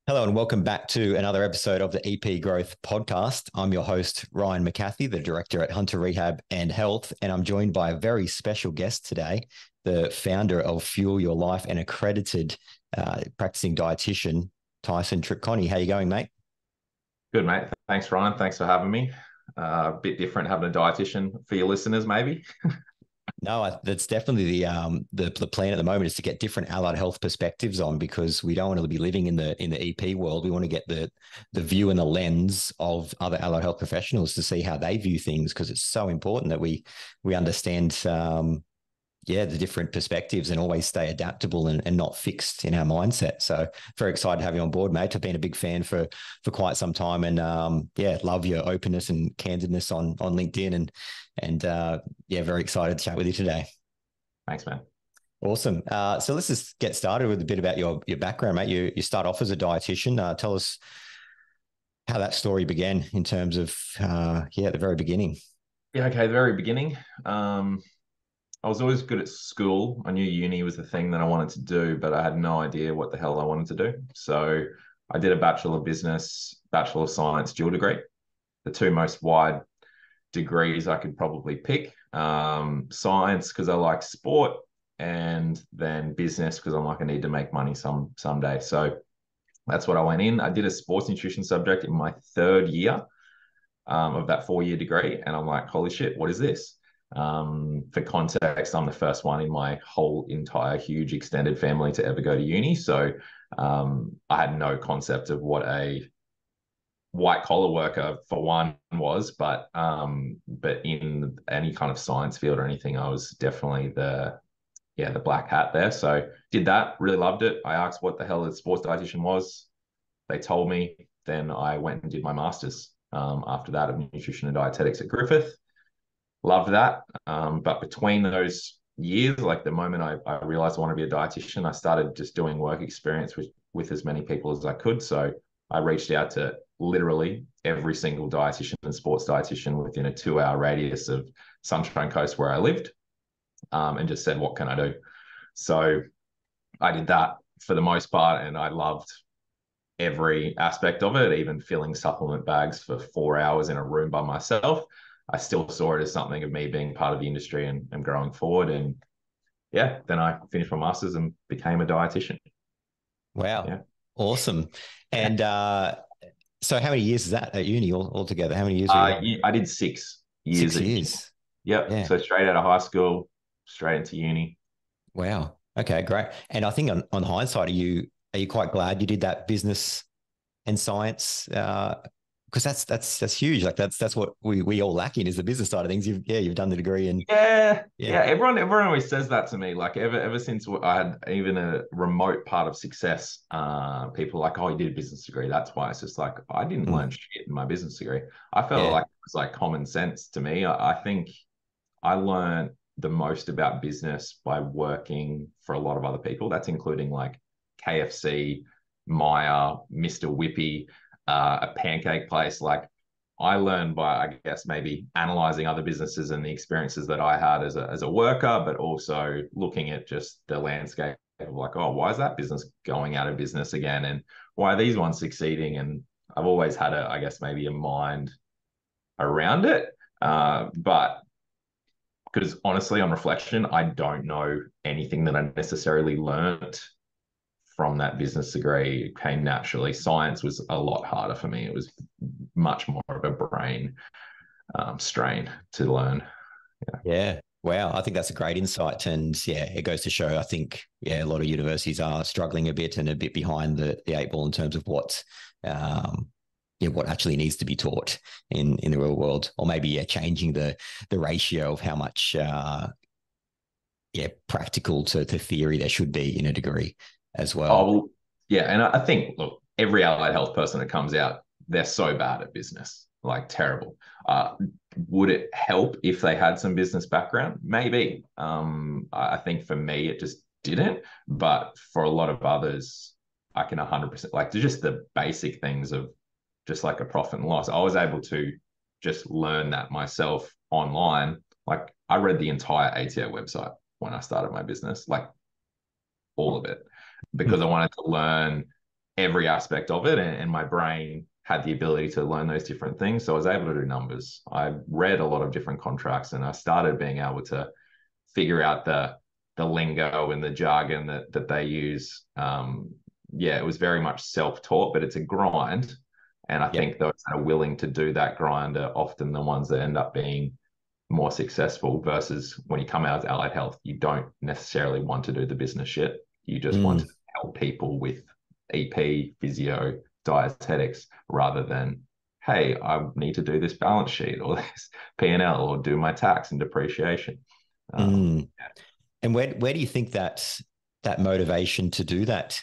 Hello and welcome back to another episode of the EP Growth Podcast. I'm your host, Ryan McCarthy, the director at Hunter Rehab and Health, and I'm joined by a very special guest today, the founder of Fuel Your Life and accredited practicing dietitian, Tyson Tripcony. How you going, mate? Good, mate. Thanks, Ryan. Thanks for having me. A bit different having a dietitian for your listeners, maybe. No, that's definitely the plan at the moment is to get different allied health perspectives on because we don't want to be living in the EP world. We want to get the view and the lens of other allied health professionals to see how they view things because it's so important that we understand the different perspectives and always stay adaptable and not fixed in our mindset. So very excited to have you on board, mate. I've been a big fan for quite some time and love your openness and candidness on LinkedIn and very excited to chat with you today. Thanks, man. Awesome. So let's just get started with a bit about your background, mate. You start off as a dietitian. Tell us how that story began in terms of the very beginning. Yeah, okay. The very beginning. I was always good at school. I knew uni was the thing that I wanted to do, but I had no idea what the hell I wanted to do. So I did a Bachelor of Business, Bachelor of Science dual degree, the two most wide degrees I could probably pick. Science because I like sport, and then business because I'm like I need to make money someday. So that's what I went in. I did a sports nutrition subject in my third year of that 4 year degree, and I'm like, holy shit, what is this? For context, I'm the first one in my whole entire huge extended family to ever go to uni. So I had no concept of what a white collar worker for one was, but in any kind of science field or anything, I was definitely the black hat there. So did that, really loved it. I asked what the hell a sports dietitian was. They told me. Then I went and did my master's after that of nutrition and dietetics at Griffith. Loved that. But between those years, like the moment I realized I want to be a dietitian, I started just doing work experience with as many people as I could. So I reached out to literally every single dietitian and sports dietitian within a 2 hour radius of Sunshine Coast where I lived, and just said, what can I do? So I did that for the most part, and I loved every aspect of it, even filling supplement bags for 4 hours in a room by myself. I still saw it as something of me being part of the industry and growing forward. And yeah, then I finished my master's and became a dietitian. Wow. Yeah. Awesome. Yeah. And so how many years is that at uni altogether? How many years were you there? I did 6 years Six at uni. years. Yep. Yeah. So straight out of high school, straight into uni. Wow. Okay, great. And I think on hindsight, are you quite glad you did that business and science? Because that's huge. Like that's what we all lack in is the business side of things. You've done the degree and Yeah, yeah. yeah. Everyone always says that to me. Like ever since I had even a remote part of success, people are like, oh, you did a business degree. That's why. It's just like I didn't Mm, learn shit in my business degree. I felt yeah. like it was like common sense to me. I think I learned the most about business by working for a lot of other people. That's including like KFC, Maya, Mr. Whippy, a pancake place. Like I learned by, I guess, maybe analyzing other businesses and the experiences that I had as a worker, but also looking at just the landscape of like, oh, why is that business going out of business again? And why are these ones succeeding? And I've always had I guess, maybe a mind around it. But because honestly, on reflection, I don't know anything that I necessarily learned from that business degree. It came naturally. Science was a lot harder for me. It was much more of a brain strain to learn. Yeah. Yeah. Wow. I think that's a great insight. And yeah, it goes to show, I think, a lot of universities are struggling a bit and a bit behind the eight ball in terms of um, what actually needs to be taught in the real world, or maybe changing the ratio of how much practical to theory there should be in a degree as Oh, well. well, yeah. And I think, look, every allied health person that comes out, they're so bad at business, like terrible. Uh, would it help if they had some business background? Maybe. I think for me, it just didn't. But for a lot of others, I can 100% like just the basic things of just like a profit and loss. I was able to just learn that myself online. Like I read the entire ATO website when I started my business, like all of it, because I wanted to learn every aspect of it, and my brain had the ability to learn those different things. So I was able to do numbers. I read a lot of different contracts, and I started being able to figure out the lingo and the jargon that they use. Yeah, it was very much self-taught, but it's a grind. And I Yep. think those that are willing to do that grind are often the ones that end up being more successful versus when you come out as allied health, you don't necessarily want to do the business shit. You just want Mm, to help people with EP, physio, dietetics, rather than, hey, I need to do this balance sheet or this P&L or do my tax and depreciation. mm. And where do you think that motivation to do that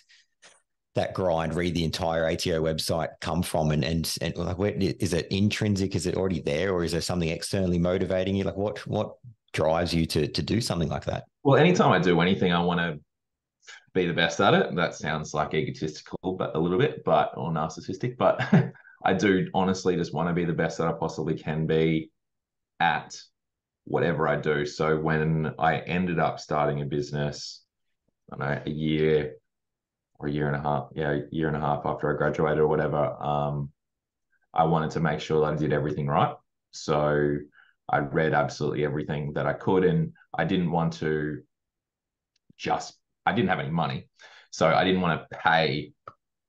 grind, read the entire ATO website come from? And like, where is it intrinsic? Is it already there, or is there something externally motivating you? Like what drives you to do something like that? Well, anytime I do anything, I want to be the best at it. That sounds like egotistical, but a little bit, but or narcissistic. But I do honestly just want to be the best that I possibly can be at whatever I do. So when I ended up starting a business, I don't know, a year or a year and a half, yeah, a year and a half after I graduated or whatever, I wanted to make sure that I did everything right. So I read absolutely everything that I could, and I didn't want to just, I didn't have any money. So I didn't want to pay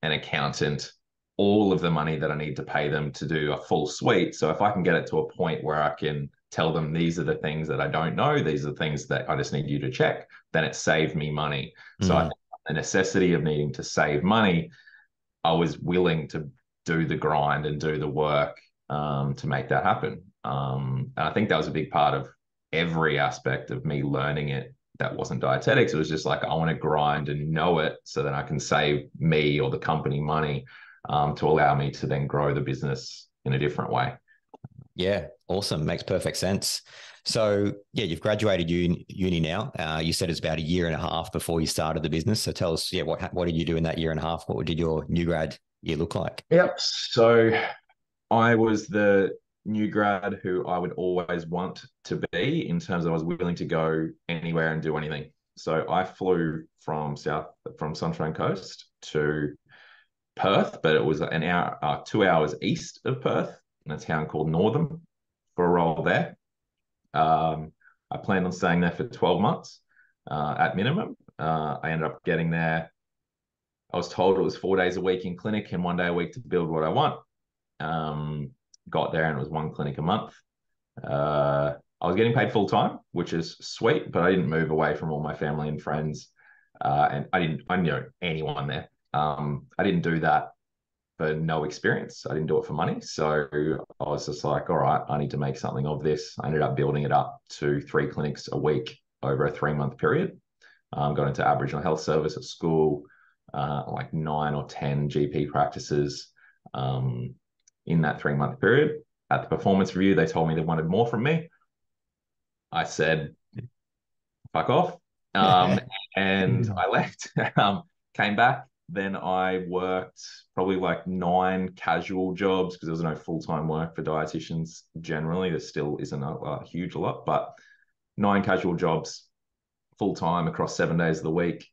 an accountant all of the money that I need to pay them to do a full suite. So if I can get it to a point where I can tell them these are the things that I don't know, these are the things that I just need you to check, then it saved me money. So I Mm, think the necessity of needing to save money, I was willing to do the grind and do the work to make that happen. And I think that was a big part of every aspect of me learning it that wasn't dietetics. It was just like, I want to grind and know it so that I can save me or the company money to allow me to then grow the business in a different way. yeah, awesome. Makes perfect sense. So yeah, you've graduated uni now. You said it's about a year and a half before you started the business. So tell us, yeah, what did you do in that year and a half? What did your new grad year look like? Yep. So I was the new grad who I would always want to be, in terms of I was willing to go anywhere and do anything. So I flew from Sunshine Coast to Perth, but it was an hour, 2 hours east of Perth in a town called Northam for a role there. I planned on staying there for 12 months at minimum. I ended up getting there. I was told it was 4 days a week in clinic and 1 day a week to build what I want. Um, Got there and it was one clinic a month. I was getting paid full time, which is sweet, but I didn't move away from all my family and friends, and I didn't know anyone there. I didn't do that for no experience. I didn't do it for money, so I was just like, all right, I need to make something of this. I ended up building it up to 3 clinics a week over a 3 month period. Got into Aboriginal Health Service at school, like 9 or 10 GP practices. In that 3 month period. At the performance review, they told me they wanted more from me. I said, fuck off. Um, and I left, came back. Then I worked probably like 9 casual jobs because there was no full time work for dietitians generally. There still isn't a huge lot, but 9 casual jobs full time across 7 days of the week.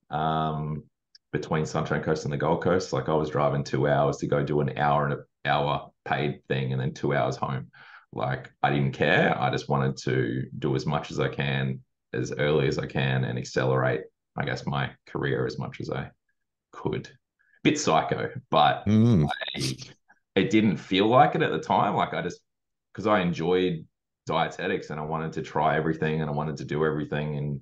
Um, Between Sunshine Coast and the Gold Coast. Like I was driving 2 hours to go do an hour and an hour paid thing and then 2 hours home. Like I didn't care. I just wanted to do as much as I can as early as I can and accelerate, I guess, my career as much as I could. Bit psycho, but Mm, I, it didn't feel like it at the time. Like I just, because I enjoyed dietetics and I wanted to try everything and I wanted to do everything. And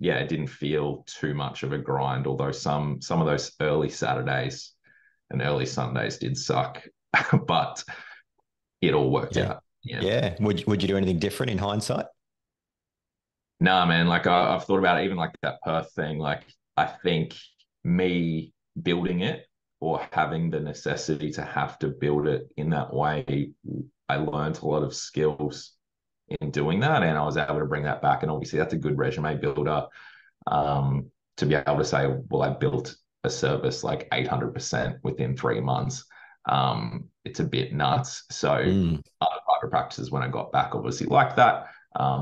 yeah, it didn't feel too much of a grind, although some of those early Saturdays and early Sundays did suck, but it all worked yeah, out in the end. yeah. Would you do anything different in hindsight? Nah, man, like I've thought about it, even like that Perth thing. Like I think me building it or having the necessity to have to build it in that way, I learned a lot of skills in doing that, and I was able to bring that back. And obviously, that's a good resume builder to be able to say, well, I built a service like 800% within 3 months. It's a bit nuts. So Mm, other private practices, when I got back, obviously like that,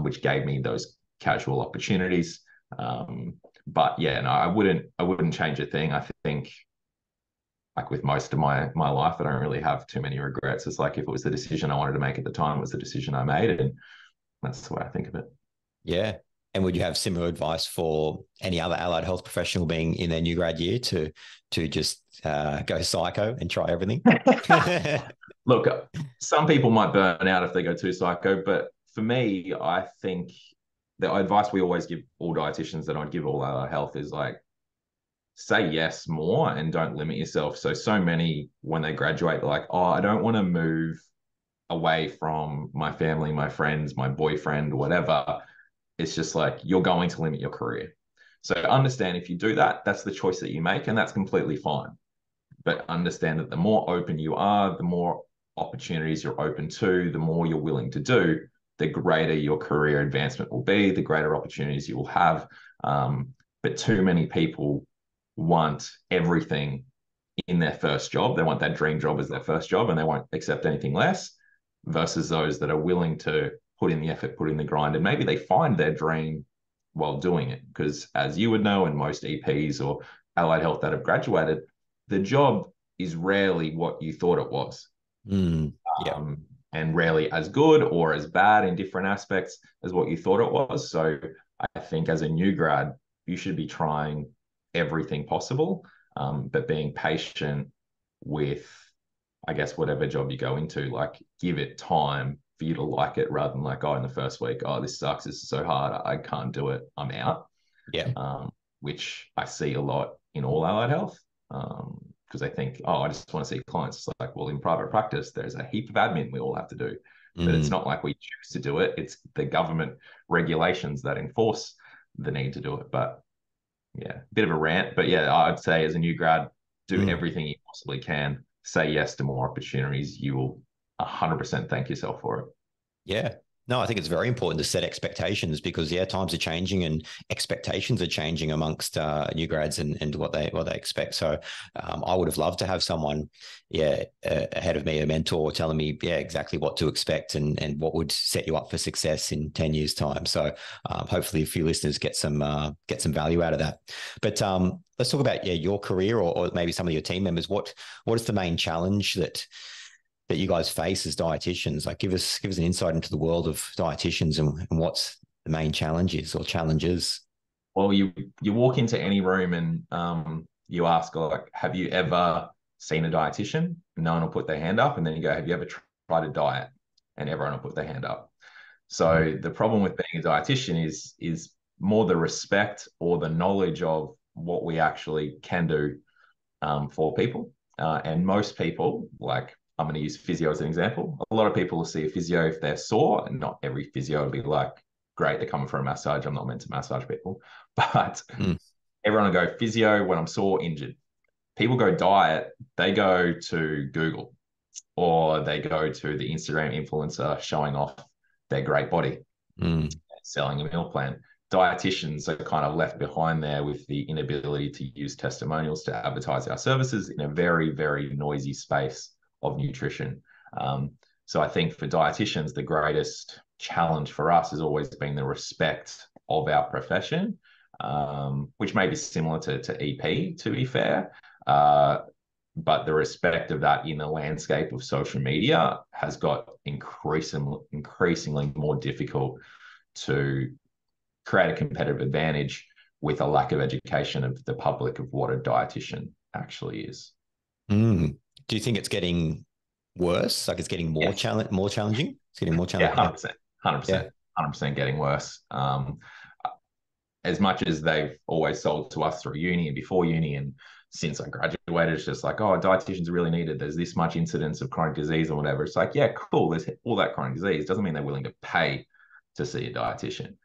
which gave me those casual opportunities. But yeah, no, I wouldn't change a thing. I think like with most of my life, I don't really have too many regrets. It's like if it was the decision I wanted to make at the time, it was the decision I made, and that's the way I think of it. Yeah. And would you have similar advice for any other allied health professional being in their new grad year to just go psycho and try everything? Look, some people might burn out if they go too psycho, but for me, I think the advice we always give all dietitians that I'd give all allied health is like say yes more and don't limit yourself. So many when they graduate, they're like, oh, I don't want to move away from my family, my friends, my boyfriend, whatever. It's just like you're going to limit your career. So understand if you do that, that's the choice that you make, and that's completely fine. But understand that the more open you are, the more opportunities you're open to, the more you're willing to do, the greater your career advancement will be, the greater opportunities you will have. But too many people want everything in their first job. They want that dream job as their first job, and they won't accept anything less, versus those that are willing to put in the effort, put in the grind, and maybe they find their dream while doing it. Because as you would know, and most EPs or allied health that have graduated, the job is rarely what you thought it was. Yeah. And rarely as good or as bad in different aspects as what you thought it was. So I think as a new grad, you should be trying everything possible, but being patient with, I guess, whatever job you go into, like give it time for you to like it rather than like, oh, in the first week, oh, this sucks. This is so hard. I can't do it. I'm out. Yeah. Which I see a lot in all allied health. Because I think, oh, I just want to see clients. It's like, well, in private practice, there's a heap of admin we all have to do, but it's not like we choose to do it. It's the government regulations that enforce the need to do it. But yeah, bit of a rant. But yeah, I'd say as a new grad, do everything you possibly can. Say yes to more opportunities. You will 100% thank yourself for it. Yeah. No, I think it's very important to set expectations because times are changing and expectations are changing amongst new grads and what they expect. So I would have loved to have someone, ahead of me, a mentor, telling me, exactly what to expect and what would set you up for success in 10 years' time. So hopefully, a few listeners get some value out of that. But let's talk about your career or maybe some of your team members. What is the main challenge that you guys face as dietitians? Like give us an insight into the world of dietitians and what's the main challenges or challenges. Well, you walk into any room and you ask like, have you ever seen a dietitian? No one will put their hand up, and then you go, have you ever tried a diet? And everyone will put their hand up. So the problem with being a dietitian is more the respect or the knowledge of what we actually can do for people. And most people, like I'm going to use physio as an example. A lot of people will see a physio if they're sore, and not every physio will be like, great, they're coming for a massage. I'm not meant to massage people. But everyone will go physio when I'm sore, injured. People go diet, they go to Google or they go to the Instagram influencer showing off their great body, selling a meal plan. Dietitians are kind of left behind there with the inability to use testimonials to advertise our services in a very, very noisy space of nutrition. So I think for dietitians, the greatest challenge for us has always been the respect of our profession, which may be similar to EP, to be fair. But the respect of that in the landscape of social media has got increasingly more difficult to create a competitive advantage with a lack of education of the public of what a dietitian actually is. Do you think it's getting worse? Like it's getting more challenging? It's getting more challenging. Yeah, 100% getting worse. As much as they've always sold to us through uni and before uni, and since I graduated, it's just like, oh, dietitians are really needed. There's this much incidence of chronic disease or whatever. It's like, yeah, cool. There's all that chronic disease. Doesn't mean they're willing to pay to see a dietitian.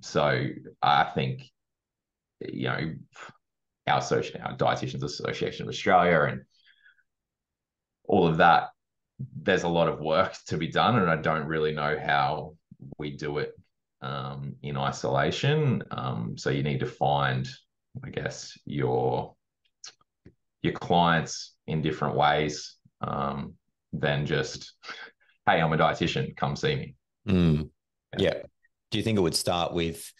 So I think, our Dietitians Association of Australia and all of that, there's a lot of work to be done, and I don't really know how we do it in isolation. So you need to find, I guess, your clients in different ways than just, hey, I'm a dietitian, come see me. Yeah. Do you think it would start with,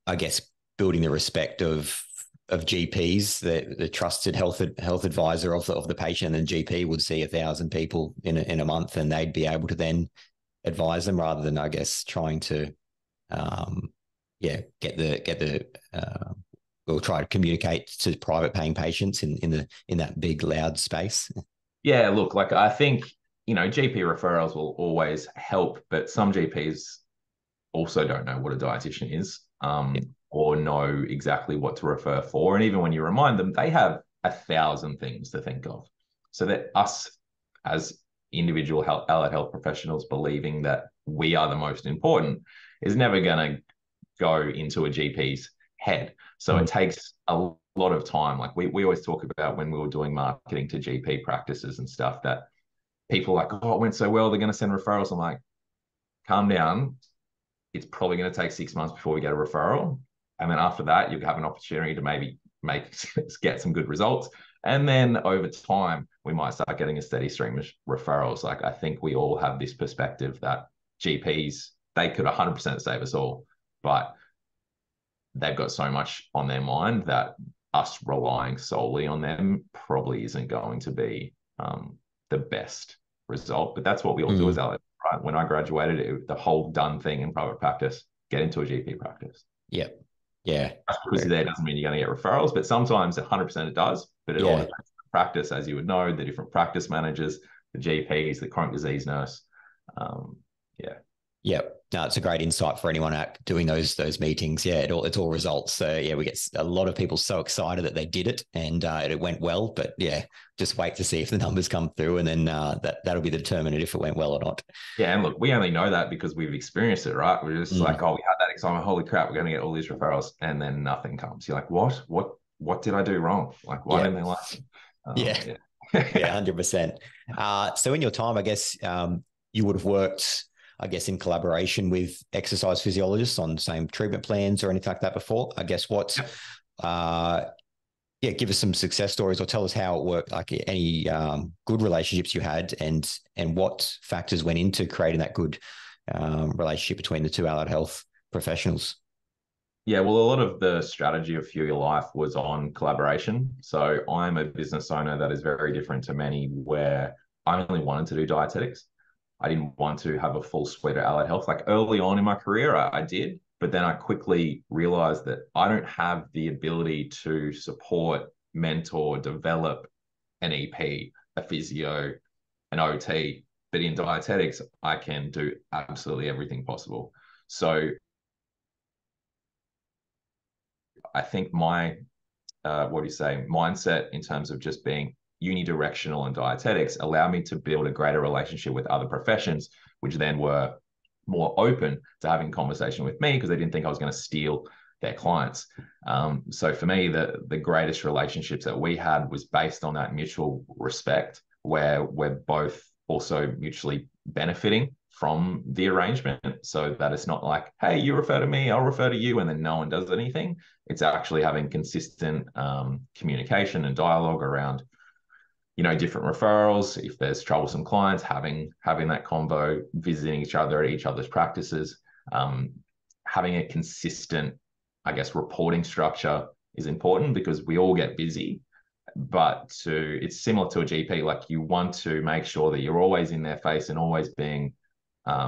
I guess, building the respect of GPs, the trusted health advisor of the patient, and then GP would see 1,000 people in a month, and they'd be able to then advise them rather than, I guess, trying to we'll try to communicate to private paying patients in that big loud space. Yeah, look, like I think, GP referrals will always help, but some GPs also don't know what a dietitian is, or know exactly what to refer for. And even when you remind them, they have 1,000 things to think of. So that us as individual allied health professionals believing that we are the most important is never going to go into a GP's head. So it takes a lot of time. Like we always talk about when we were doing marketing to GP practices and stuff, that people are like, oh, it went so well, they're going to send referrals. I'm like, calm down. It's probably going to take 6 months before we get a referral. And then after that, you'll have an opportunity to maybe get some good results. And then over time, we might start getting a steady stream of referrals. Like I think we all have this perspective that GPs, they could 100% save us all, but they've got so much on their mind that us relying solely on them probably isn't going to be the best result. But that's what we all do as allies, right? When I graduated, the whole done thing in private practice, get into a GP practice. Yeah. Yeah. Just because there doesn't mean you're going to get referrals, but sometimes 100% it does. But it all depends on practice, as you would know, the different practice managers, the GPs, the chronic disease nurse. Yep. No, it's a great insight for anyone out doing those meetings. Yeah, it's all results. So yeah, we get a lot of people so excited that they did it and it went well. But yeah, just wait to see if the numbers come through, and then that'll be the determinant if it went well or not. Yeah, and look, we only know that because we've experienced it, right? We're just like, oh, we had that excitement. Holy crap, we're going to get all these referrals, and then nothing comes. You're like, what did I do wrong? Like, why didn't they like it? Yeah, 100%. So in your time, I guess you would have worked, I guess, in collaboration with exercise physiologists on the same treatment plans or anything like that before. I guess give us some success stories or tell us how it worked, like any good relationships you had and what factors went into creating that good relationship between the two allied health professionals. Yeah, well, a lot of the strategy of Fuel Your Life was on collaboration. So I'm a business owner that is very different to many, where I only wanted to do dietetics. I didn't want to have a full suite of allied health. Like early on in my career, I did, but then I quickly realized that I don't have the ability to support, mentor, develop an EP, a physio, an OT. But in dietetics, I can do absolutely everything possible. So I think my, mindset in terms of just being unidirectional in dietetics allowed me to build a greater relationship with other professions, which then were more open to having conversation with me because they didn't think I was going to steal their clients. So for me, the greatest relationships that we had was based on that mutual respect, where we're both also mutually benefiting from the arrangement, so that it's not like, hey, you refer to me, I'll refer to you, and then no one does anything. It's actually having consistent communication and dialogue around different referrals. If there's troublesome clients, having that convo, visiting each other at each other's practices, having a consistent, I guess, reporting structure is important because we all get busy. But it's similar to a GP. Like you want to make sure that you're always in their face and always being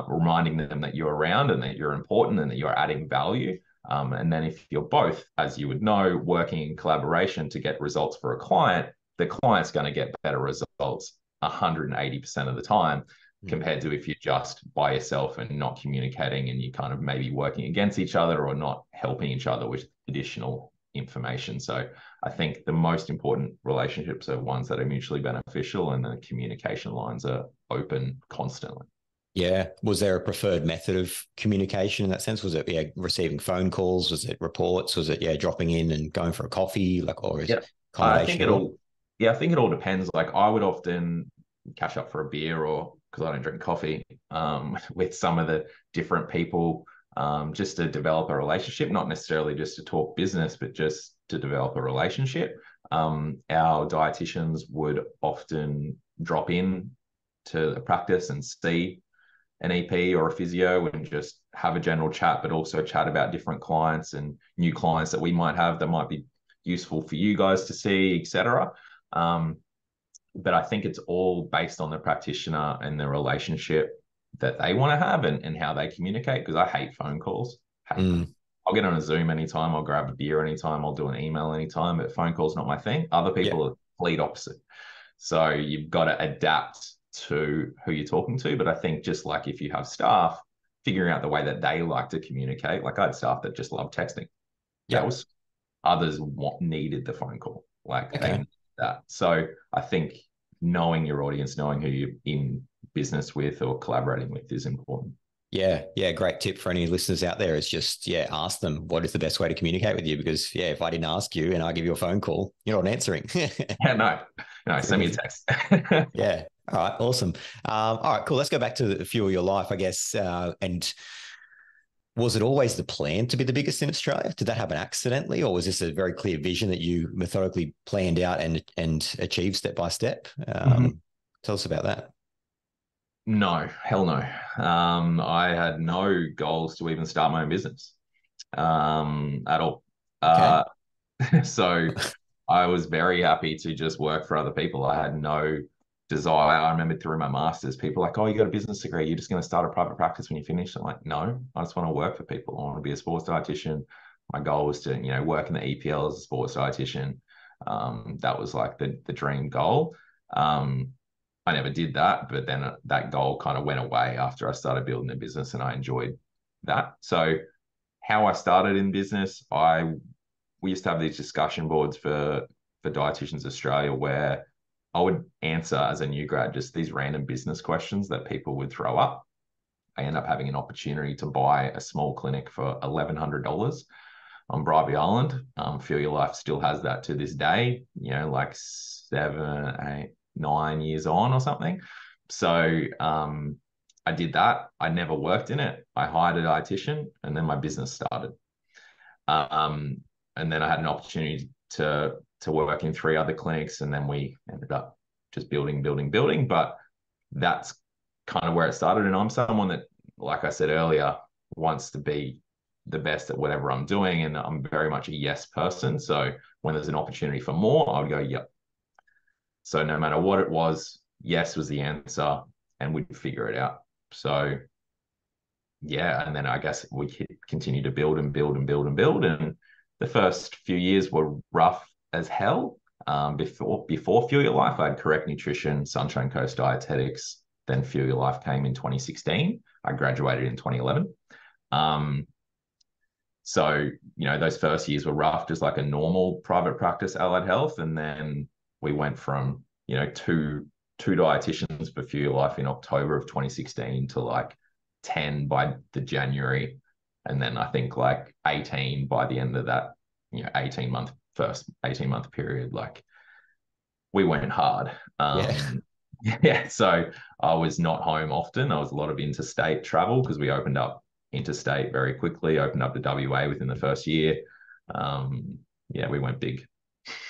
reminding them that you're around and that you're important and that you're adding value. And then if you're both, as you would know, working in collaboration to get results for a client, the client's going to get better results 180% of the time compared to if you're just by yourself and not communicating and you kind of maybe working against each other or not helping each other with additional information. So I think the most important relationships are ones that are mutually beneficial and the communication lines are open constantly. Yeah. Was there a preferred method of communication in that sense? Was it receiving phone calls? Was it reports? Was it dropping in and going for a coffee? Or is I think I think it all depends. Like I would often catch up for a beer, or because I don't drink coffee, with some of the different people, just to develop a relationship, not necessarily just to talk business, but just to develop a relationship. Our dietitians would often drop in to the practice and see an EP or a physio and just have a general chat, but also chat about different clients and new clients that we might have that might be useful for you guys to see, etc. But I think it's all based on the practitioner and the relationship that they want to have and how they communicate. Because I hate phone calls. Hate them. Mm. I'll get on a Zoom anytime. I'll grab a beer anytime. I'll do an email anytime. But phone calls not my thing. Other Yeah. people are complete opposite. So you've got to adapt to who you're talking to. But I think just like if you have staff, figuring out the way that they like to communicate. Like I had staff that just love texting. That Yeah. was others needed the phone call. Like they Okay. needed that. So I think knowing your audience, knowing who you're in business with or collaborating with is important. Yeah, yeah, great tip for any listeners out there is just, yeah, ask them what is the best way to communicate with you, because yeah, if I didn't ask you and I give you a phone call, you're not answering. Yeah, no, send me a text. Yeah. All right. Awesome. All right. Cool. Let's go back to Fuel Your Life, I guess. And was it always the plan to be the biggest in Australia? Did that happen accidentally, or was this a very clear vision that you methodically planned out and achieved step by step? Tell us about that. No, hell no. I had no goals to even start my own business at all. Okay. So I was very happy to just work for other people. I had no desire. I remember through my master's, people were like, oh, you got a business degree. You're just going to start a private practice when you finish. I'm like, no, I just want to work for people. I want to be a sports dietitian. My goal was to, work in the EPL as a sports dietitian. That was like the dream goal. I never did that, but then that goal kind of went away after I started building a business, and I enjoyed that. So how I started in business, we used to have these discussion boards for Dietitians Australia where I would answer as a new grad just these random business questions that people would throw up. I end up having an opportunity to buy a small clinic for $1,100 on Bribey Island. Fuel Your Life still has that to this day, like 7, 8, 9 years on or something. So I did that. I never worked in it. I hired a dietitian and then my business started. And then I had an opportunity to work in 3 other clinics, and then we ended up just building. But that's kind of where it started. And I'm someone that, like I said earlier, wants to be the best at whatever I'm doing, and I'm very much a yes person. So when there's an opportunity for more, I would go, yep. So no matter what it was, yes was the answer, and we'd figure it out. So yeah, and then I guess we continue to build. And the first few years were rough as hell. Before Fuel Your Life, I had Correct Nutrition, Sunshine Coast Dietetics. Then Fuel Your Life came in 2016. I graduated in 2011. So those first years were rough, just like a normal private practice allied health, and then we went from two dietitians for Fuel Your Life in October of 2016 to like 10 by the January, and then I think like 18 by the end of that 18-month period. Like we went hard. Yeah. Yeah, so I was not home often. I was a lot of interstate travel because we opened up interstate very quickly, opened up to WA within the first year. Yeah, we went big.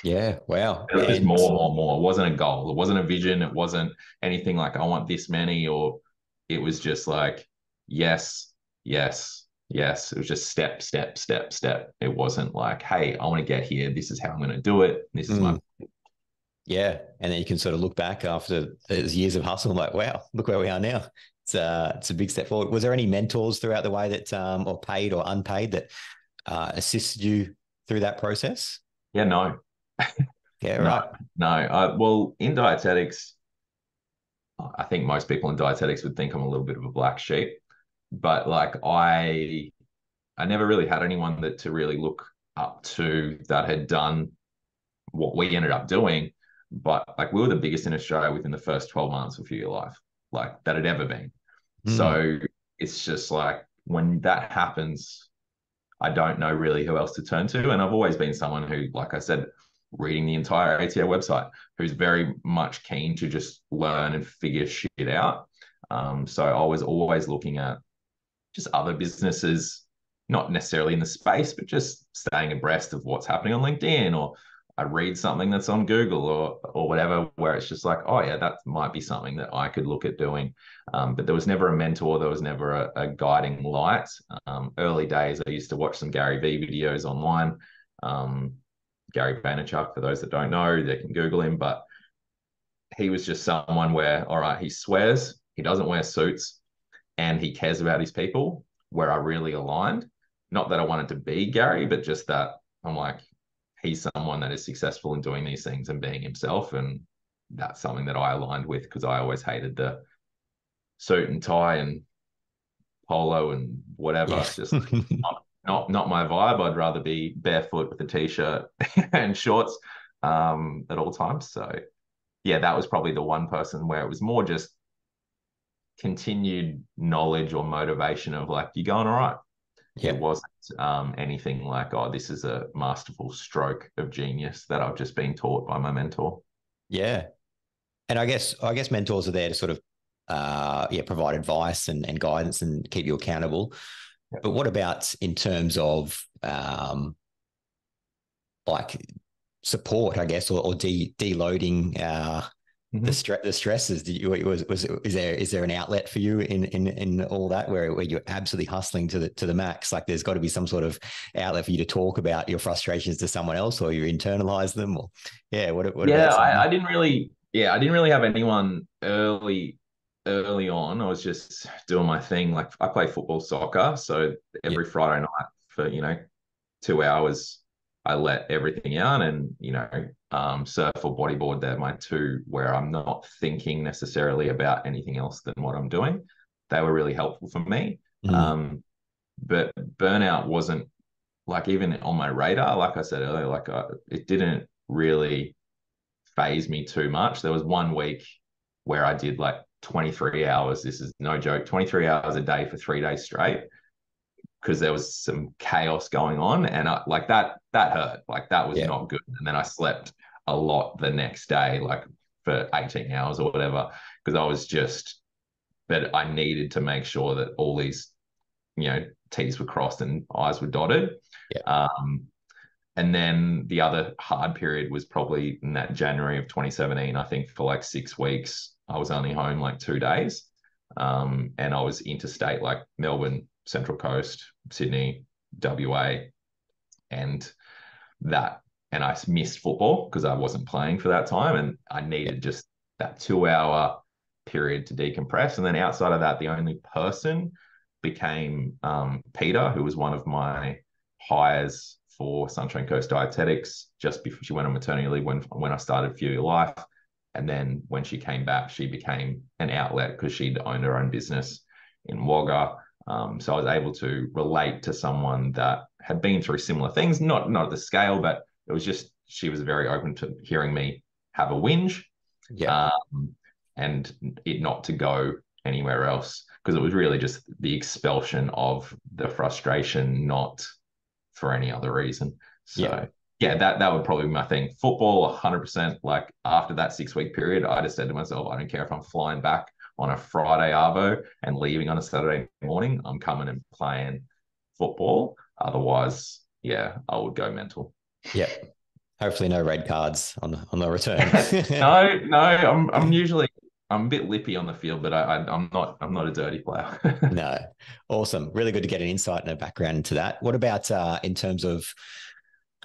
Yeah. Wow. It was just And more. It wasn't a goal. It wasn't a vision. It wasn't anything like I want this many, or it was just like, yes, yes, yes. It was just step. It wasn't like, hey, I want to get here. This is how I'm going to do it. This is my. yeah. And then you can sort of look back after those years of hustle, like, wow, look where we are now. It's a big step forward. Was there any mentors throughout the way that, or paid or unpaid, that assisted you through that process? Yeah, no. Yeah, No, right. no. Well, in dietetics, I think most people in dietetics would think I'm a little bit of a black sheep, but like I never really had anyone that to really look up to that had done what we ended up doing. But like we were the biggest in Australia within the first 12 months of Fuel Your Life, like that had ever been. Mm. So it's just like when that happens, I don't know really who else to turn to. And I've always been someone who, like I said, reading the entire ATO website, who's very much keen to just learn and figure shit out. So I was always looking at just other businesses, not necessarily in the space, but just staying abreast of what's happening on LinkedIn. Or I'd read something that's on Google or whatever, where it's just like, oh yeah, that might be something that I could look at doing. But there was never a mentor, there was never a guiding light. Early days, I used to watch some Gary Vee videos online. Gary Vaynerchuk, for those that don't know, they can Google him, but he was just someone where, all right, he swears, he doesn't wear suits, and he cares about his people, where I really aligned. Not that I wanted to be Gary, but just that I'm like, he's someone that is successful in doing these things and being himself. And that's something that I aligned with, because I always hated the suit and tie and polo and whatever. Yeah. It's just not my vibe. I'd rather be barefoot with a t-shirt and shorts at all times. So yeah, that was probably the one person where it was more just continued knowledge or motivation of like, you're going all right. It Yeah. wasn't anything like, oh, this is a masterful stroke of genius that I've just been taught by my mentor. Yeah. And I guess mentors are there to sort of provide advice and guidance and keep you accountable. Yep. But what about in terms of like support, I guess, or deloading the stresses? Is there an outlet for you in all that where you're absolutely hustling to the max? Like there's got to be some sort of outlet for you to talk about your frustrations to someone else, or you internalize them, or what Yeah, about I something? didn't really, I didn't really have anyone early on. I was just doing my thing. Like I play football, soccer, so Yeah, every Friday night for 2 hours, I let everything out, and surf or bodyboard. They're my two where I'm not thinking necessarily about anything else than what I'm doing. They were really helpful for me. mm, Um, but burnout wasn't like even on my radar. Like I said earlier, like it didn't really phase me too much. There was one week where I did like 23 hours. This is no joke, 23 hours a day for 3 days straight, because there was some chaos going on, and like that hurt. Like that was yeah, not good. And then I slept a lot the next day, like for 18 hours or whatever, because I was just, but I needed to make sure that all these, T's were crossed and I's were dotted. yeah, Um, and then the other hard period was probably in that January of 2017. I think for like 6 weeks, I was only home like 2 days. And I was interstate, like Melbourne, Central Coast, Sydney, WA, and that. And I missed football because I wasn't playing for that time. And I yeah, needed just that 2 hour period to decompress. And then outside of that, the only person became Peter, who was one of my hires for Sunshine Coast Dietetics just before she went on maternity leave when I started Fuel Your Life. And then when she came back, she became an outlet because she'd owned her own business in Wagga. So I was able to relate to someone that had been through similar things, not at the scale, but it was just she was very open to hearing me have a whinge, yeah, um, and it not to go anywhere else, because it was really just the expulsion of the frustration, not for any other reason. yeah, So yeah, that would probably be my thing. Football, 100%. Like after that 6 week period, I just said to myself, I don't care if I'm flying back on a Friday arvo and leaving on a Saturday morning. I'm coming and playing football. Otherwise, yeah, I would go mental. yeah. Hopefully, no red cards on the return. No, I'm a bit lippy on the field, but I'm not a dirty player. No, awesome. Really good to get an insight and a background into that. What about in terms of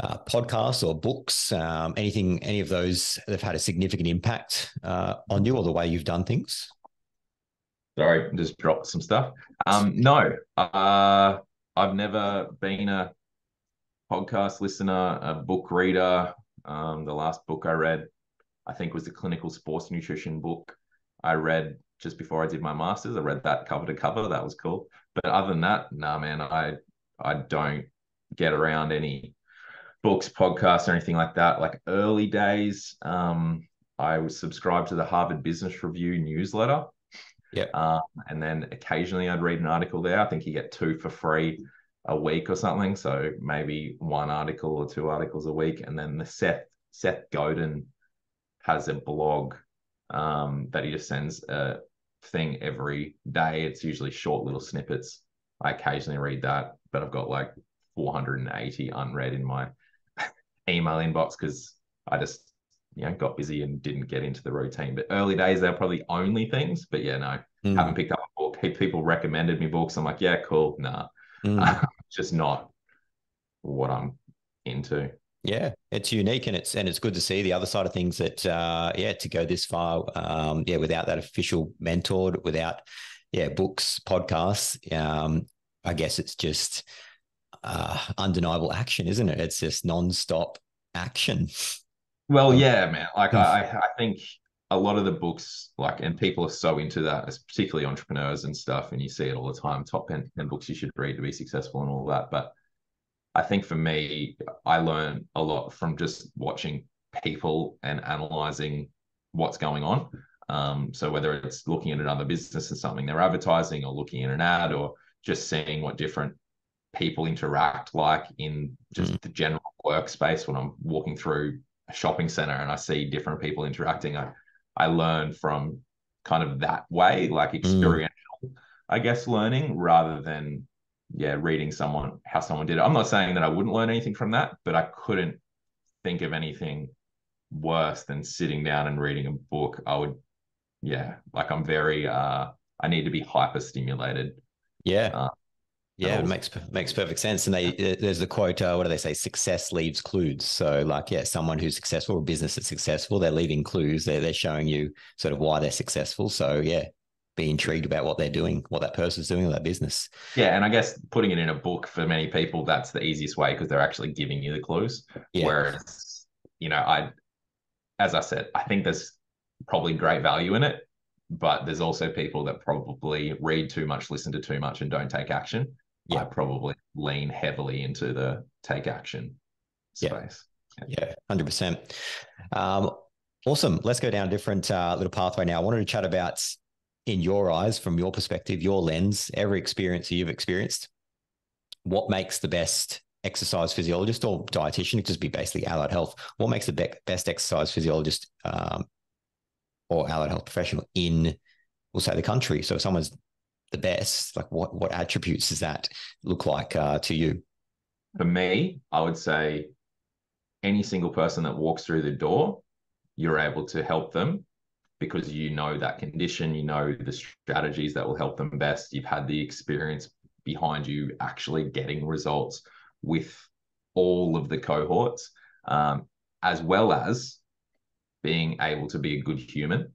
podcasts or books? Any of those that have had a significant impact on you or the way you've done things? Sorry, just dropped some stuff. No, I've never been a podcast listener, a book reader. The last book I read, I think, was the clinical sports nutrition book I read just before I did my master's. I read that cover to cover. That was cool. But other than that, nah, man, I don't get around any books, podcasts, or anything like that. Like early days, I was subscribed to the Harvard Business Review newsletter. Yeah, And then occasionally I'd read an article there. I think you get two for free a week or something. So maybe one article or two articles a week. And then the Seth Godin has a blog that he just sends a thing every day. It's usually short little snippets. I occasionally read that, but I've got like 480 unread in my email inbox because I just, got busy and didn't get into the routine. But early days, they're probably only things. But yeah, no, haven't Mm, picked up a book. People recommended me books. I'm like, yeah, cool. Nah, mm. just not what I'm into. Yeah, it's unique and it's good to see the other side of things that yeah, to go this far yeah, without that official mentor, without yeah, books, podcasts, I guess it's just undeniable action, isn't it? It's just non-stop action. Well, Um, yeah, man. Like I think a lot of the books, like, and people are so into that, particularly entrepreneurs and stuff, and you see it all the time. Top 10 books you should read to be successful and all that. But I think for me, I learn a lot from just watching people and analyzing what's going on. So whether it's looking at another business and something they're advertising, or looking at an ad, or just seeing what different people interact like in mm, just the general workspace when I'm walking through a shopping center and I see different people interacting, I learn from kind of that way, like mm. experiential, I guess, learning rather than reading how someone did it. I'm not saying that I wouldn't learn anything from that, but I couldn't think of anything worse than sitting down and reading a book. I would, like, I'm very I need to be hyper stimulated. Yeah. uh, at Yeah, it all. makes perfect sense. And there's the quote, what do they say? Success leaves clues. So like, yeah, someone who's successful, or a business that's successful, they're leaving clues. They're showing you sort of why they're successful. So yeah, be intrigued about what they're doing, what that person's doing, or that business. Yeah, and I guess putting it in a book for many people, that's the easiest way because they're actually giving you the clues. Yeah. Whereas, as I said, I think there's probably great value in it, but there's also people that probably read too much, listen to too much, and don't take action. I Yeah. probably lean heavily into the take action Yeah. space. Yeah. Yeah. 100%. Um, awesome. Let's go down a different little pathway now. I wanted to chat about, in your eyes, from your perspective, your lens, every experience that you've experienced, what makes the best exercise physiologist or dietitian? It just be basically allied health. What makes the best exercise physiologist or allied health professional in, we'll say, the country? So if someone's the best, like what attributes does that look like to you? For me, I would say any single person that walks through the door, you're able to help them because you know that condition, you know the strategies that will help them best. You've had the experience behind you actually getting results with all of the cohorts, as well as being able to be a good human.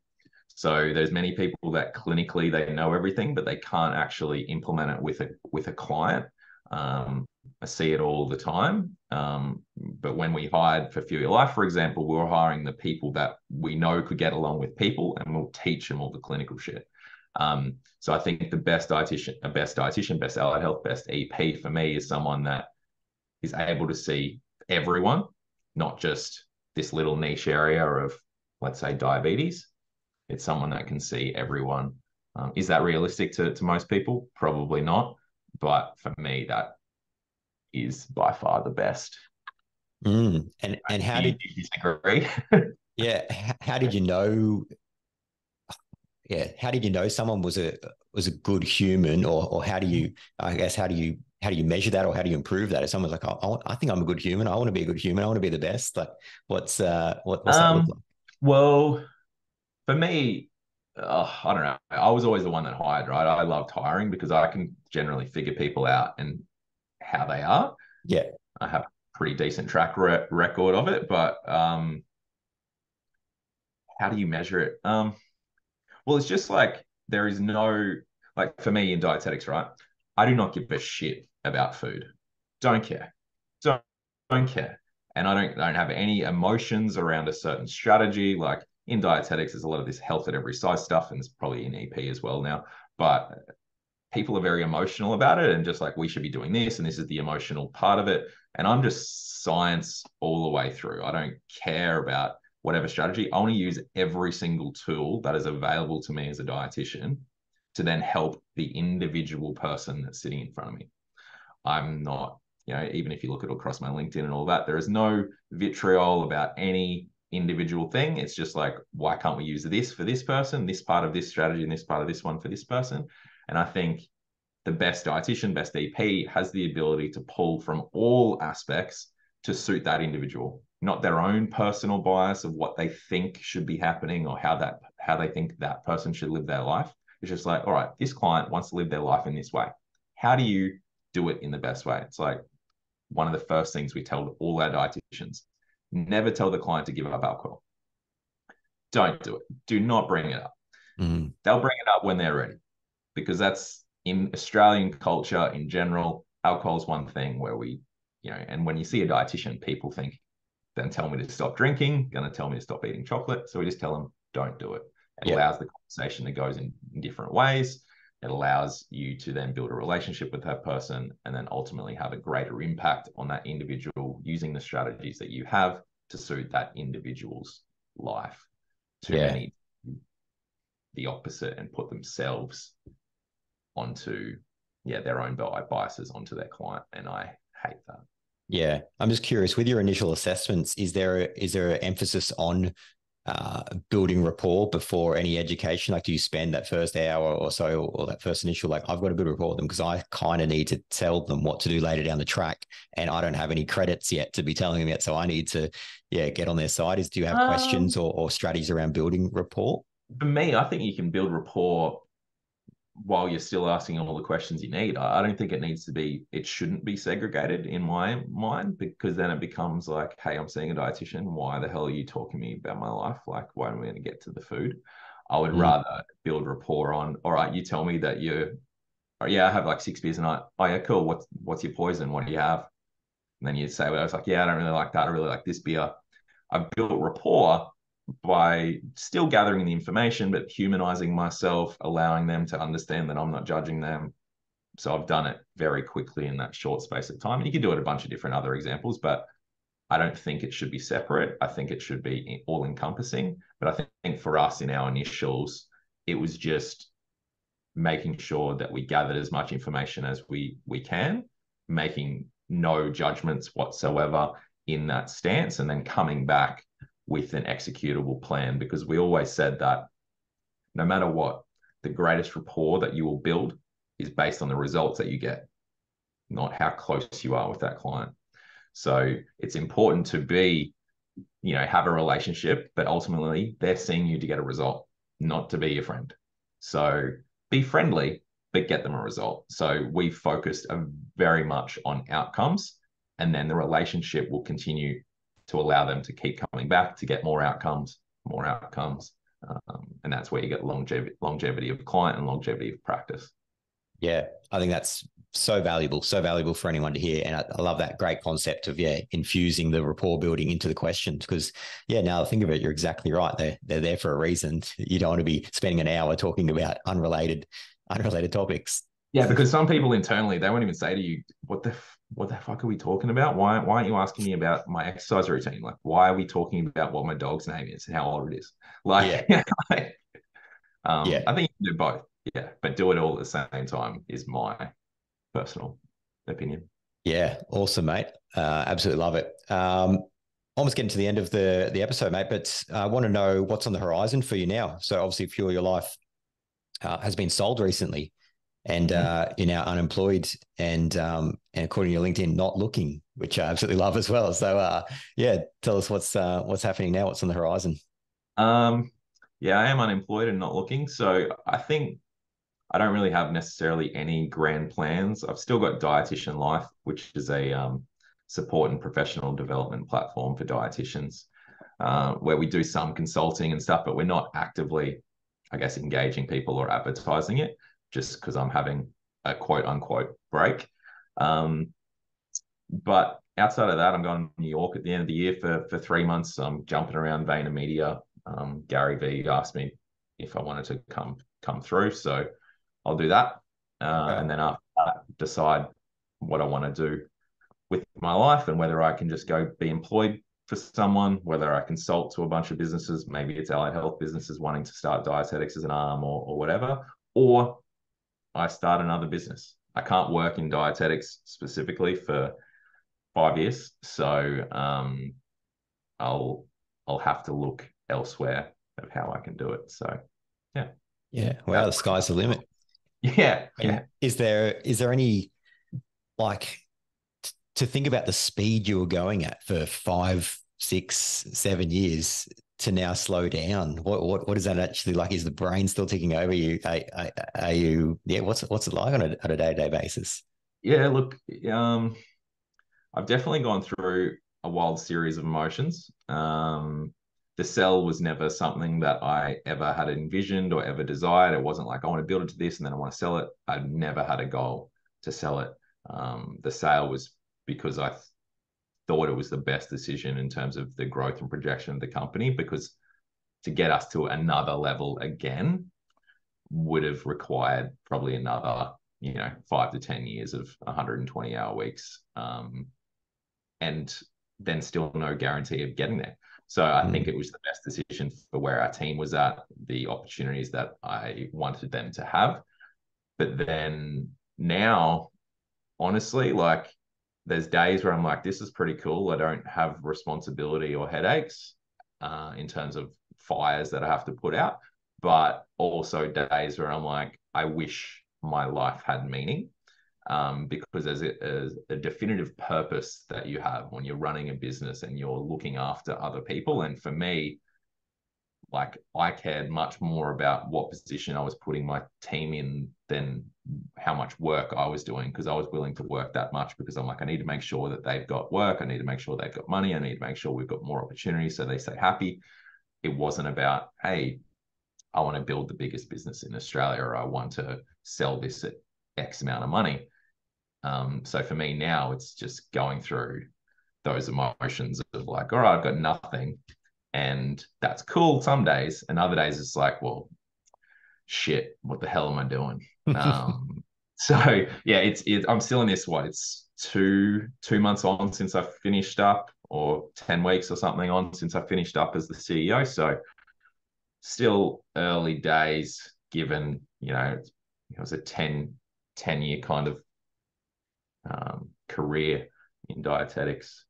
So there's many people that clinically they know everything, but they can't actually implement it with a client. I see it all the time. But when we hired for Fuel Your Life, for example, we were hiring the people that we know could get along with people, and we'll teach them all the clinical shit. So I think the best dietitian, best allied health, best EP for me is someone that is able to see everyone, not just this little niche area of, let's say, diabetes. It's someone that can see everyone. Is that realistic to most people? Probably not. But for me, that is by far the best. And Do how you, did do you disagree? yeah how did you know how did you know someone was a good human, or how do you, I guess, how do you measure that, or how do you improve that? If someone's like, I think I'm a good human, I want to be a good human, I want to be the best, like what's that look um, like? well, for me, I don't know. I was always the one that hired, right? I loved hiring because I can generally figure people out and how they are. Yeah. I have a pretty decent record of it, but how do you measure it? Well, it's just like there is no, like, for me in dietetics, right? I do not give a shit about food. Don't care. Don't, don't care. And I don't have any emotions around a certain strategy. Like in dietetics, there's a lot of this health at every size stuff, and it's probably in EP as well now. But people are very emotional about it and just like, we should be doing this, and this is the emotional part of it. And I'm just science all the way through. I don't care about whatever strategy. I want to use every single tool that is available to me as a dietitian to then help the individual person that's sitting in front of me. I'm not, even if you look at across my LinkedIn and all that, there is no vitriol about any individual thing. It's just like, why can't we use this for this person, this part of this strategy, and this part of this one for this person? And I think the best dietitian, best EP has the ability to pull from all aspects to suit that individual. not their own personal bias of what they think should be happening or how they think that person should live their life. It's just like, all right, this client wants to live their life in this way. How do you do it in the best way? It's like one of the first things we tell all our dietitians: never tell the client to give up alcohol. Don't do it. Do not bring it up. Mm. They'll bring it up when they're ready, because that's in Australian culture in general. Alcohol is one thing where we, and when you see a dietitian, people think, then tell me to stop drinking, going to tell me to stop eating chocolate. So we just tell them, don't do it. It allows the conversation that goes in different ways. It allows you to then build a relationship with that person and then ultimately have a greater impact on that individual using the strategies that you have to suit that individual's life. Too many the opposite and put themselves onto their own biases onto their client, and I hate that. Yeah, I'm just curious, with your initial assessments, is there an emphasis on building rapport before any education? Like, do you spend that first hour or so, or that first initial, like, I've got to build a rapport with them because I kind of need to tell them what to do later down the track, and I don't have any credits yet to be telling them yet, so I need to get on their side. Do you have questions or strategies around building rapport? For me, I think you can build rapport while you're still asking all the questions you need. I don't think it shouldn't be segregated in my mind, because then it becomes like, hey, I'm seeing a dietitian. Why the hell are you talking to me about my life? Like, why are we going to get to the food? I would rather build rapport on, all right, you tell me that I have like 6 beers a night. Oh yeah, cool. What's your poison? What do you have? And then you'd say, well, I was like, yeah, I don't really like that. I really like this beer. I've built rapport by still gathering the information, but humanizing myself, allowing them to understand that I'm not judging them. So I've done it very quickly in that short space of time. And you can do it a bunch of different other examples, but I don't think it should be separate. I think it should be all encompassing. But I think for us in our initials, it was just making sure that we gathered as much information as we can, making no judgments whatsoever in that stance, and then coming back with an executable plan, because we always said that no matter what, the greatest rapport that you will build is based on the results that you get, not how close you are with that client. So it's important to have a relationship, but ultimately they're seeing you to get a result, not to be your friend. So be friendly, but get them a result. So we focused very much on outcomes, and then the relationship will continue to allow them to keep coming back to get more outcomes. And that's where you get longevity of client and longevity of practice. Yeah, I think that's so valuable for anyone to hear. And I love that great concept of, infusing the rapport building into the questions, because, now I think of it, you're exactly right. They're there for a reason. You don't want to be spending an hour talking about unrelated topics. Yeah, because some people internally, they won't even say to you, what the fuck are we talking about? Why aren't you asking me about my exercise routine? Like, why are we talking about what my dog's name is and how old it is? Like, I think you can do both. Yeah, but do it all at the same time is my personal opinion. Yeah, awesome, mate. Absolutely love it. Almost getting to the end of the episode, mate, but I want to know what's on the horizon for you now. So obviously Fuel Your Life has been sold recently, and you're now unemployed, and according to your LinkedIn, not looking, which I absolutely love as well. So tell us what's happening now. What's on the horizon? I am unemployed and not looking. So I think I don't really have necessarily any grand plans. I've still got Dietitian Life, which is a support and professional development platform for dietitians, where we do some consulting and stuff, but we're not actively, I guess, engaging people or advertising it, just because I'm having a quote unquote break. But outside of that, I'm going to New York at the end of the year for 3 months. I'm jumping around VaynerMedia. Gary V asked me if I wanted to come through, so I'll do that. And then after that, decide what I want to do with my life, and whether I can just go be employed for someone, whether I consult to a bunch of businesses, maybe it's allied health businesses wanting to start dietetics as an arm or whatever, or I start another business. I can't work in dietetics specifically for 5 years, so I'll have to look elsewhere of how I can do it. So wow, the sky's the limit. And is there any, like, to think about the speed you were going at for 5 6, 7 years to now slow down? What is that actually like? Is the brain still ticking over you? Are you, yeah, what's it like on a day-to-day basis? Yeah, look, I've definitely gone through a wild series of emotions. The sell was never something that I ever had envisioned or ever desired. It wasn't like I want to build it to this and then I want to sell it. I've never had a goal to sell it. The sale was because I thought it was the best decision in terms of the growth and projection of the company, because to get us to another level again would have required probably another, 5 to 10 years of 120-hour weeks. And then still no guarantee of getting there. So I think it was the best decision for where our team was at, the opportunities that I wanted them to have. But then now, honestly, like there's days where I'm like, this is pretty cool. I don't have responsibility or headaches in terms of fires that I have to put out, but also days where I'm like, I wish my life had meaning. Because there's a definitive purpose that you have when you're running a business and you're looking after other people. And for me, like I cared much more about what position I was putting my team in than how much work I was doing, because I was willing to work that much because I'm like, I need to make sure that they've got work. I need to make sure they've got money. I need to make sure we've got more opportunities so they stay happy. It wasn't about, hey, I want to build the biggest business in Australia, or I want to sell this at X amount of money. So for me now, it's just going through those emotions of like, all right, I've got nothing. And that's cool some days. And other days it's like, well, shit, what the hell am I doing? So yeah, I'm still in this, it's two months on since I finished up, or 10 weeks or something on since I finished up as the CEO. So still early days, given, it was a 10-year kind of career in dietetics.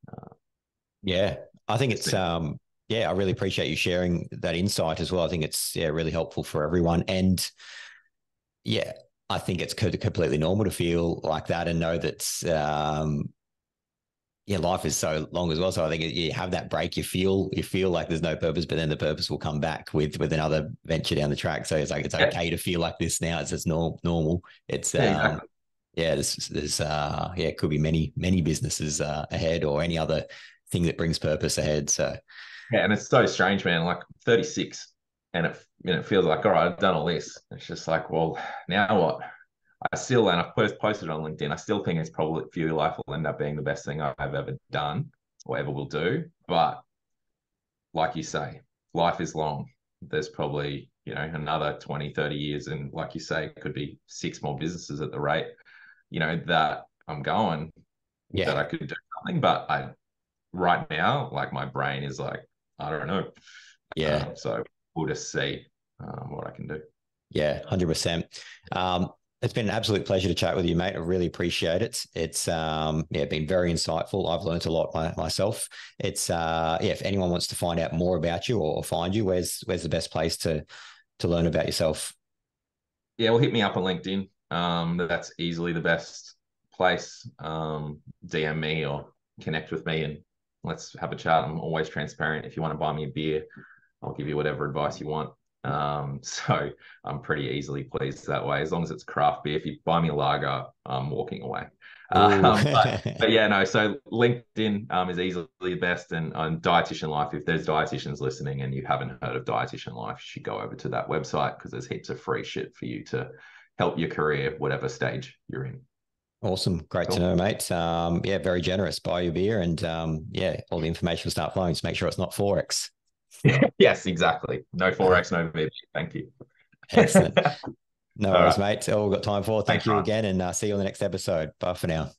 Yeah, I think it's yeah, I really appreciate you sharing that insight as well. I think it's really helpful for everyone. And yeah, I think it's completely normal to feel like that and know that life is so long as well. So I think you have that break, you feel like there's no purpose, but then the purpose will come back with another venture down the track. So it's like, it's okay to feel like this now. It's just normal. It's exactly. there's it could be many businesses ahead, or any other thing that brings purpose ahead. So yeah, and it's so strange, man. Like 36, and it feels like, all right, I've done all this. It's just like, well, now what? And I've posted on LinkedIn, I still think it's probably for your life will end up being the best thing I've ever done or ever will do. But like you say, life is long. There's probably, another 20, 30 years. And like you say, it could be 6 more businesses at the rate, that I'm going, that I could do something. But right now, like my brain is like, I don't know. Yeah. So we'll just see what I can do. Yeah, 100%. It's been an absolute pleasure to chat with you, mate. I really appreciate it. It's been very insightful. I've learned a lot myself. It's if anyone wants to find out more about you or find you, where's the best place to learn about yourself? Yeah, well, hit me up on LinkedIn. That's easily the best place. DM me or connect with me and let's have a chat. I'm always transparent. If you want to buy me a beer, I'll give you whatever advice you want. So I'm pretty easily pleased that way, as long as it's craft beer. If you buy me a lager, I'm walking away. But yeah, no. So LinkedIn is easily the best, and on Dietitian Life, if there's dietitians listening and you haven't heard of Dietitian Life, you should go over to that website because there's heaps of free shit for you to help your career, whatever stage you're in. Awesome. Great to know, mate. Very generous. Buy your beer and all the information will start flowing. Just make sure it's not Forex. Yes, exactly. No Forex, no VB. Thank you. Excellent. No worries, right, mate. All we've got time for. Thank thanks, you Ryan. again, and see you on the next episode. Bye for now.